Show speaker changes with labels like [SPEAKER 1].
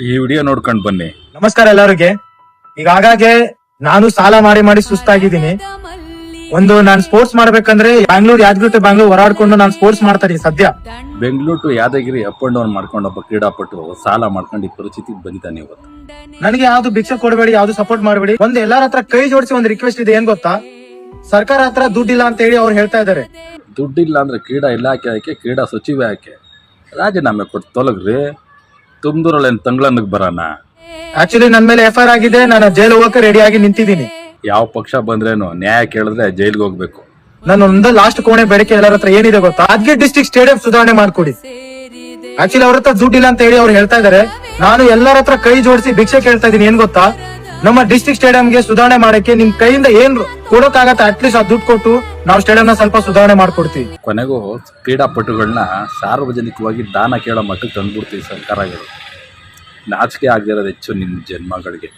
[SPEAKER 1] ಈ ವಿಡಿಯೋ ನೋಡ್ಕೊಂಡು ಬನ್ನಿ.
[SPEAKER 2] ನಮಸ್ಕಾರ ಎಲ್ಲರಿಗೆ. ಈಗ ಆಗಾಗ್ಗೆ ನಾನು ಸಾಲ ಮಾಡಿ ಸುಸ್ತಾಗಿದ್ದೀನಿ. ನಾನು ಸ್ಪೋರ್ಟ್ಸ್ ಮಾಡ್ಬೇಕಂದ್ರೆ ಬ್ಯಾಂಗ್ಳೂರ್ ಯಾದಗಿರಿ ಟು ಬ್ಯಾಂಗ್ಳೂರ್ ಹೊರಾಡ್ಕೊಂಡು ನಾನು ಸ್ಪೋರ್ಟ್ಸ್ ಮಾಡ್ತಾ ಇದೀನಿ ಸದ್ಯ.
[SPEAKER 1] Bengaluru to Yadgiri up and down ಮಾಡ್ಕೊಂಡು ಒಬ್ಬ ಕ್ರೀಡಾಪಟು ಸಾಲ ಮಾಡ್ಕೊಂಡು ಈ ಪರಿಸ್ಥಿತಿಗೆ ಬಂದಿದ್ದಾನೆ ಇವತ್ತು.
[SPEAKER 2] ನನಗೆ ಯಾವ್ದು ಭಿಕ್ಷೆ ಕೊಡಬೇಡಿ, ಯಾವ್ದು ಸಪೋರ್ಟ್ ಮಾಡಬೇಡಿ. ಎಲ್ಲಾರ ಹತ್ರ ಕೈ ಜೋಡಿಸಿ ಒಂದು ರಿಕ್ವೆಸ್ಟ್ ಇದೆ, ಏನ್ ಗೊತ್ತಾ? ಸರ್ಕಾರ ಹತ್ರ ದುಡ್ಡಿಲ್ಲ ಅಂತ ಹೇಳಿ ಅವ್ರು ಹೇಳ್ತಾ ಇದಾರೆ.
[SPEAKER 1] ದುಡ್ಡಿಲ್ಲ ಅಂದ್ರೆ ಕ್ರೀಡಾ ಇಲಾಖೆ ಆಕೆ, ಕ್ರೀಡಾ ಸಚಿವ ಆಕೆ ರಾಜೀನಾಮೆ ಕೊಟ್ಟು ತೊಲಗ್ರಿ. ತುಂಬ್ದೂರಲ್ಲಿ ತಂಗ್ಳನ್ನಿಗೆ ಬರೋಣ.
[SPEAKER 2] ಆಕ್ಚುಲಿ ನನ್ ಮೇಲೆ FIR ಆಗಿದೆ, ನಾನು ಜೈಲ್ ಹೋಗಕ್ಕೆ ರೆಡಿ ಆಗಿ ನಿಂತಿದ್ದೀನಿ.
[SPEAKER 1] ಯಾವ ಪಕ್ಷ ಬಂದ್ರೇನು ನ್ಯಾಯ ಕೇಳಿದ್ರೆ ಜೈಲ್ಗೆ ಹೋಗ್ಬೇಕು.
[SPEAKER 2] ನನ್ನ ಲಾಸ್ಟ್ ಕೋಣೆ ಬೇಡಿಕೆ ಎಲ್ಲರ ಹತ್ರ ಏನಿದೆ ಗೊತ್ತಾ? ಯಾದಗಿರಿ ಡಿಸ್ಟ್ರಿಕ್ಟ್ ಸ್ಟೇಡಿಯಂ ಸುಧಾರಣೆ ಮಾಡ್ಕೊಡಿ. ಆಕ್ಚುಲಿ ಅವ್ರ ಹತ್ರ ದುಡ್ಡಿಲ್ಲ ಅಂತ ಹೇಳಿ ಅವ್ರು ಹೇಳ್ತಾ ಇದಾರೆ. ನಾನು ಎಲ್ಲರ ಹತ್ರ ಕೈ ಜೋಡಿಸಿ ಭಿಕ್ಷೆ ಕೇಳ್ತಾ ಇದೀನಿ. ಏನ್ ಗೊತ್ತಾ, ನಮ್ಮ ಡಿಸ್ಟ್ರಿಕ್ಟ್ ಸ್ಟೇಡಿಯಂಗೆ ಸುಧಾರಣೆ ಮಾಡಕ್ಕೆ ನಿಮ್ ಕೈಯಿಂದ ಏನ್ ಕೊಡೋಕ್ಕಾಗತ್ತೆ ಅಟ್ಲೀಸ್ಟ್ ಆ ದುಡ್ಡು ಕೊಟ್ಟು ನಾವು ಸ್ಟೇಡಿಯಂನ ಸ್ವಲ್ಪ ಸುಧಾರಣೆ ಮಾಡ್ಕೊಡ್ತೀವಿ.
[SPEAKER 1] ಕೊನೆಗೂ ಕ್ರೀಡಾಪಟುಗಳನ್ನ ಸಾರ್ವಜನಿಕವಾಗಿ ದಾನ ಕೇಳೋ ಮಟ್ಟಕ್ಕೆ ತಂದ್ಬಿಡ್ತೀವಿ ಸರ್ಕಾರಗಳು. ನಾಚಿಕೆ ಆಗದಿರೋದು ಹೆಚ್ಚು ನಿಮ್ಮ ಜನ್ಮಗಳಿಗೆ.